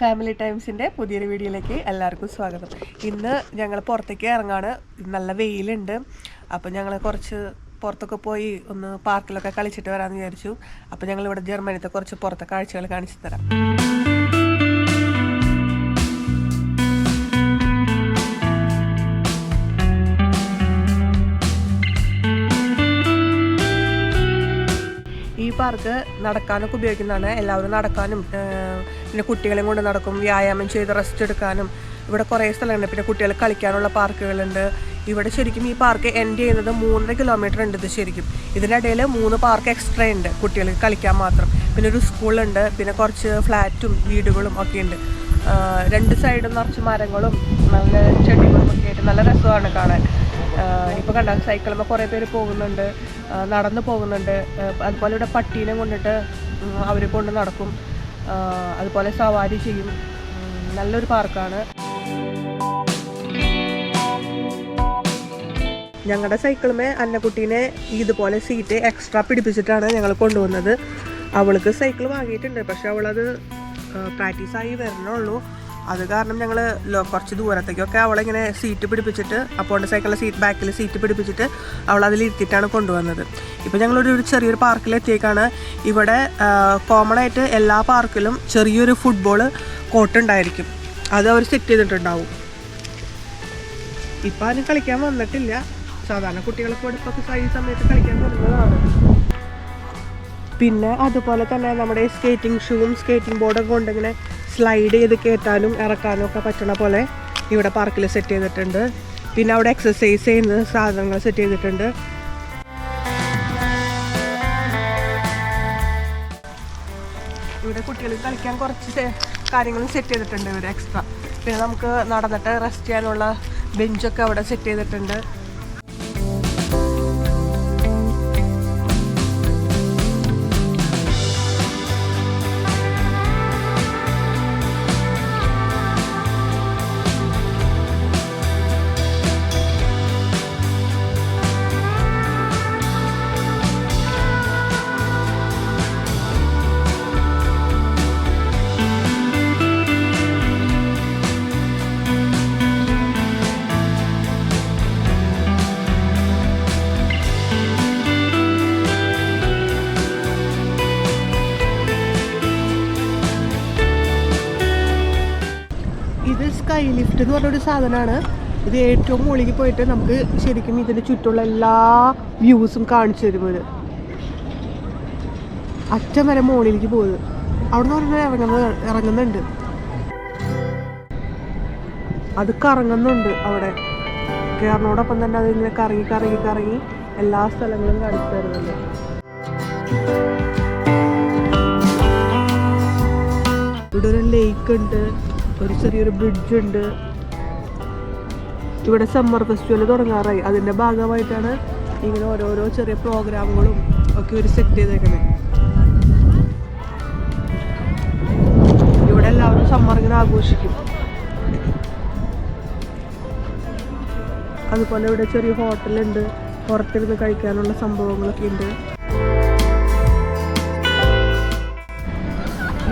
Family ടൈംസിൻ്റെ പുതിയൊരു വീഡിയോയിലേക്ക് എല്ലാവർക്കും സ്വാഗതം. ഇന്ന് ഞങ്ങൾ പുറത്തേക്ക് ഇറങ്ങാണ്. നല്ല വെയിലുണ്ട്. അപ്പോൾ ഞങ്ങൾ കുറച്ച് പുറത്തൊക്കെ പോയി ഒന്ന് പാർക്കിലൊക്കെ കളിച്ചിട്ട് വരാമെന്ന് വിചാരിച്ചു. അപ്പോൾ ഞങ്ങളിവിടെ ജർമ്മനിത്തെ കുറച്ച് പുറത്തെ കാഴ്ചകൾ കാണിച്ചു തരാം. ഈ പാർക്ക് നടക്കാനൊക്കെ ഉപയോഗിക്കുന്നതാണ്. എല്ലാവരും നടക്കാനും പിന്നെ കുട്ടികളെയും കൊണ്ട് നടക്കും, വ്യായാമം ചെയ്ത് റെസ്റ്റ് എടുക്കാനും ഇവിടെ കുറേ സ്ഥലമുണ്ട്. പിന്നെ കുട്ടികൾ കളിക്കാനുള്ള പാർക്കുകളുണ്ട്. ഇവിടെ ശരിക്കും ഈ പാർക്ക് എൻഡ് ചെയ്യുന്നത് 3.5 കിലോമീറ്റർ ഉണ്ട്. ഇത് ശരിക്കും ഇതിനിടയിൽ 3 പാർക്ക് എക്സ്ട്രാ ഉണ്ട് കുട്ടികൾക്ക് കളിക്കാൻ മാത്രം. പിന്നെ ഒരു സ്കൂളുണ്ട്, പിന്നെ കുറച്ച് ഫ്ലാറ്റും വീടുകളും ഒക്കെ ഉണ്ട്. 2 സൈഡും നിറച്ച് മരങ്ങളും നല്ല ചെടികളും ഒക്കെ ആയിട്ട് നല്ല രസമാണ് കാണാൻ. ഇപ്പോൾ കണ്ടാൽ സൈക്കിളുമ്പോൾ കുറേ പേര് പോകുന്നുണ്ട്, നടന്നു പോകുന്നുണ്ട്. അതുപോലെ ഇവിടെ പട്ടീനെ കൊണ്ടിട്ട് അവർ കൊണ്ട് നടക്കും, അതുപോലെ സവാരി ചെയ്യും. നല്ലൊരു പാർക്കാണ്. ഞങ്ങളുടെ സൈക്കിളുമേ അന്നക്കുട്ടീനെ ഇതുപോലെ സീറ്റ് എക്സ്ട്രാ പിടിപ്പിച്ചിട്ടാണ് ഞങ്ങൾ കൊണ്ടുവന്നത്. അവൾക്ക് സൈക്കിൾ വാങ്ങിയിട്ടുണ്ട്, പക്ഷെ അവളത് പ്രാക്ടീസായി വരണുള്ളൂ. അത് കാരണം ഞങ്ങൾ കുറച്ച് ദൂരത്തേക്കൊക്കെ അവളിങ്ങനെ സീറ്റ് പിടിപ്പിച്ചിട്ട്, അപ്പോൾ സൈക്കിളിലെ ബാക്കിൽ സീറ്റ് പിടിപ്പിച്ചിട്ട് അവളതിലിരുത്തിയിട്ടാണ് കൊണ്ടുവന്നത്. ഇപ്പോൾ ഞങ്ങളൊരു ചെറിയൊരു പാർക്കിലെത്തിയേക്കാണ്. ഇവിടെ കോമൺ ആയിട്ട് എല്ലാ പാർക്കിലും ചെറിയൊരു ഫുട്ബോൾ കോർട്ട് ഉണ്ടായിരിക്കും. അത് അവർ സെറ്റ് ചെയ്തിട്ടുണ്ടാവും. ഇപ്പം അതിന് കളിക്കാൻ വന്നിട്ടില്ല. സാധാരണ കുട്ടികളൊക്കെ പഠിപ്പൊക്കെ ഈ സമയത്ത് കളിക്കാൻ വരുന്നതാണ്. പിന്നെ അതുപോലെ തന്നെ നമ്മുടെ സ്കേറ്റിംഗ് ഷൂവും സ്കേറ്റിംഗ് ബോർഡൊക്കെ കൊണ്ടിങ്ങനെ സ്ലൈഡ് ചെയ്ത് കയറ്റാനും ഇറക്കാനും ഒക്കെ പറ്റണ പോലെ ഇവിടെ പാർക്കിൽ സെറ്റ് ചെയ്തിട്ടുണ്ട്. പിന്നെ അവിടെ എക്സസൈസ് ചെയ്യുന്ന സാധനങ്ങൾ സെറ്റ് ചെയ്തിട്ടുണ്ട്. ഇവിടെ കുട്ടികൾക്ക് കളിക്കാൻ കുറച്ച് കാര്യങ്ങളും സെറ്റ് ചെയ്തിട്ടുണ്ട് ഇവിടെ എക്സ്ട്രാ. പിന്നെ നമുക്ക് നടന്നിട്ട് റെസ്റ്റ് ചെയ്യാനുള്ള ബെഞ്ചൊക്കെ അവിടെ സെറ്റ് ചെയ്തിട്ടുണ്ട്. ഇത് സ്കൈ ലിഫ്റ്റ് എന്ന് പറഞ്ഞൊരു സാധനമാണ്. ഇത് ഏറ്റവും മുകളിലേക്ക് പോയിട്ട് നമുക്ക് ശരിക്കും ഇതിൻ്റെ ചുറ്റുള്ള എല്ലാ വ്യൂസും കാണിച്ചു തരുമ്പോൾ അറ്റം വരെ മുകളിലേക്ക് പോകുന്നത്. അവിടെ നിന്ന് പറഞ്ഞാൽ ഇറങ്ങുന്നുണ്ട്, അത് കറങ്ങുന്നുണ്ട്. അവിടെ കയറിനോടൊപ്പം തന്നെ അതിങ്ങനെ കറങ്ങി കറങ്ങി കറങ്ങി എല്ലാ സ്ഥലങ്ങളും കാണിച്ചു തരുന്നുണ്ട്. ഇവിടെ ഒരു ലേക്ക് ഉണ്ട്, ഒരു ചെറിയൊരു ബ്രിഡ്ജ് ഉണ്ട്. ഇവിടെ സമ്മർ ഫെസ്റ്റിവൽ തുടങ്ങാറായി. അതിൻ്റെ ഭാഗമായിട്ടാണ് ഇങ്ങനെ ഓരോരോ ചെറിയ പ്രോഗ്രാമുകളും ഒക്കെ ഒരു സെറ്റ് ചെയ്തേക്കുന്നത്. ഇവിടെ എല്ലാവരും സമ്മർ ഇങ്ങനെ ആഘോഷിക്കും. അതുപോലെ ഇവിടെ ചെറിയ ഹോട്ടലുണ്ട്, പുറത്തിരുന്ന് കഴിക്കാനുള്ള സംഭവങ്ങളൊക്കെ ഉണ്ട്.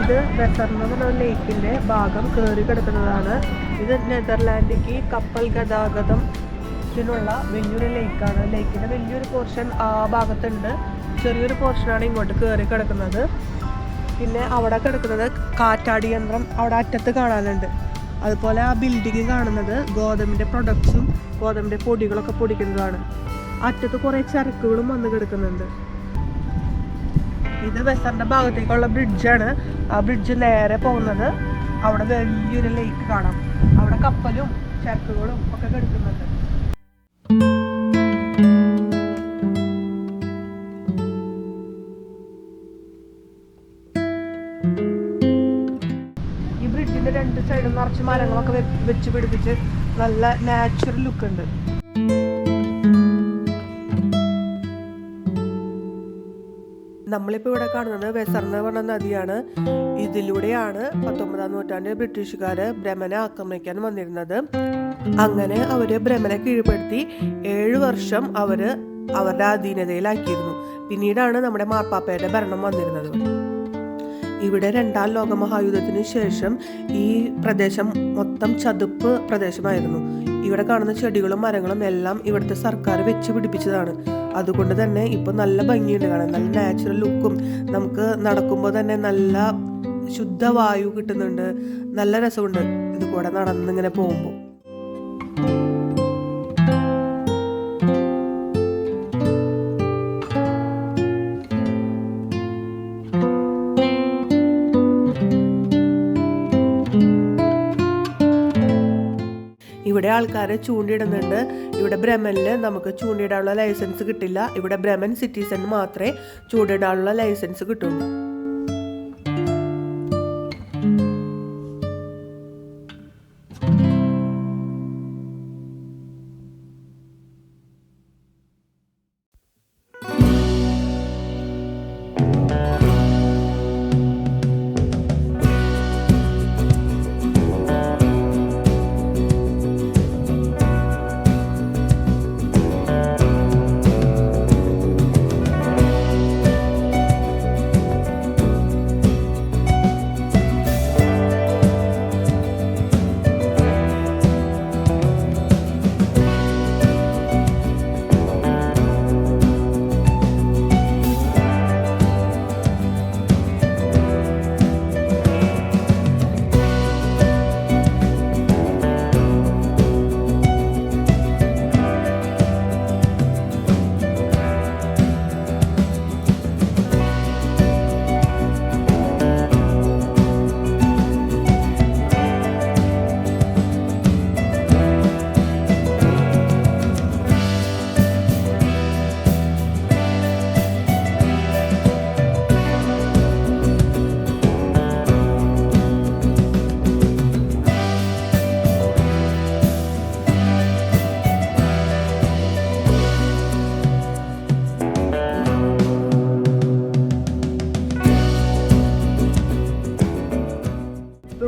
ഇത് വെസർന്ന് പറഞ്ഞ ലേക്കിൻ്റെ ഭാഗം കയറി കിടക്കുന്നതാണ്. ഇത് നെതർലാൻഡിലേക്ക് കപ്പൽ ഗതാഗതത്തിനുള്ള വലിയൊരു ലേക്കാണ്. ലേക്കിൻ്റെ വലിയൊരു പോർഷൻ ആ ഭാഗത്തുണ്ട്, ചെറിയൊരു പോർഷനാണ് ഇങ്ങോട്ട് കയറി കിടക്കുന്നത്. പിന്നെ അവിടെ കിടക്കുന്നത് കാറ്റാടി യന്ത്രം അവിടെ അറ്റത്ത് കാണാനുണ്ട്. അതുപോലെ ആ ബിൽഡിങ് കാണുന്നത് ഗോതമ്പിൻ്റെ പ്രൊഡക്ട്സും ഗോതമ്പിൻ്റെ പൊടികളൊക്കെ പൊടിക്കുന്നതാണ്. അറ്റത്ത് കുറേ ചരക്കുകളും വന്ന് കിടക്കുന്നുണ്ട്. ഇത് വെസറിൻ്റെ ഭാഗത്തേക്കുള്ള ബ്രിഡ്ജാണ്. ആ ബ്രിഡ്ജ് നേരെ പോകുന്നത് അവിടെ വലിയൊരു ലേക്ക് കാണാം. അവിടെ കപ്പലും ചരക്കുകളും ഒക്കെ കിടക്കുന്നുണ്ട്. ഈ ബ്രിഡ്ജിന്റെ 2 സൈഡും നിറച്ച് മരങ്ങളൊക്കെ വെച്ച് പിടിപ്പിച്ച് നല്ല നാച്ചുറൽ ലുക്ക് ഉണ്ട്. നമ്മളിപ്പോൾ ഇവിടെ കാണുന്നത് വെസർന്ന് പറഞ്ഞ നദിയാണ്. ഇതിലൂടെയാണ് 19-ാം നൂറ്റാണ്ടിൽ ബ്രിട്ടീഷുകാർ ബ്രഹ്മനെ ആക്രമിക്കാൻ വന്നിരുന്നത്. അങ്ങനെ അവർ ബ്രഹ്മനെ കീഴ്പ്പെടുത്തി 7 വർഷം അവരുടെ അധീനതയിലാക്കിയിരുന്നു. പിന്നീടാണ് നമ്മുടെ മാർപ്പാപ്പയുടെ ഭരണം വന്നിരുന്നത്. ഇവിടെ രണ്ടാം ലോകമഹായുദ്ധത്തിന് ശേഷം ഈ പ്രദേശം മൊത്തം ചതുപ്പ് പ്രദേശമായിരുന്നു. ഇവിടെ കാണുന്ന ചെടികളും മരങ്ങളും എല്ലാം ഇവിടുത്തെ സർക്കാർ വെച്ച് പിടിപ്പിച്ചതാണ്. അതുകൊണ്ട് തന്നെ ഇപ്പോൾ നല്ല ഭംഗിയുണ്ട് കാണാൻ, നല്ല നാച്ചുറൽ ലുക്കും, നമുക്ക് നടക്കുമ്പോൾ തന്നെ നല്ല ശുദ്ധവായു കിട്ടുന്നുണ്ട്, നല്ല രസമുണ്ട് ഇത് കൂടെ നടന്നിങ്ങനെ പോകുമ്പോൾ. ഇവിടെ ആൾക്കാരെ ചൂണ്ടിയിടുന്നുണ്ട്. ഇവിടെ ബ്രഹ്മനിൽ നമുക്ക് ചൂണ്ടിയിടാനുള്ള ലൈസൻസ് കിട്ടില്ല. ഇവിടെ ബ്രഹ്മൻ സിറ്റിസൺ മാത്രമേ ചൂണ്ടിയിടാനുള്ള ലൈസൻസ് കിട്ടുള്ളൂ.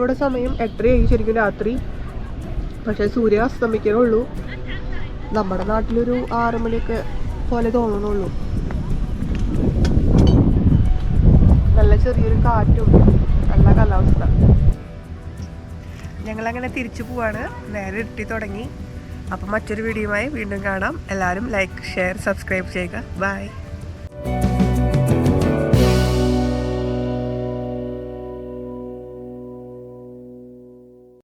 ഇവിടെ സമയം 8:30 ശരിക്കും രാത്രി, പക്ഷേ സൂര്യ അസ്തമിക്കണുള്ളൂ. നമ്മുടെ നാട്ടിലൊരു 6 മണിയൊക്കെ പോലെ തോന്നുന്നുള്ളൂ. നല്ല ചെറിയൊരു കാറ്റും നല്ല കാലാവസ്ഥ. ഞങ്ങളങ്ങനെ തിരിച്ചു പോവാണ്. നേരെ ഇരുട്ടി തുടങ്ങി. അപ്പം മറ്റൊരു വീഡിയോയുമായി വീണ്ടും കാണാം. എല്ലാവരും ലൈക്ക്, ഷെയർ, സബ്സ്ക്രൈബ് ചെയ്യുക. ബൈ.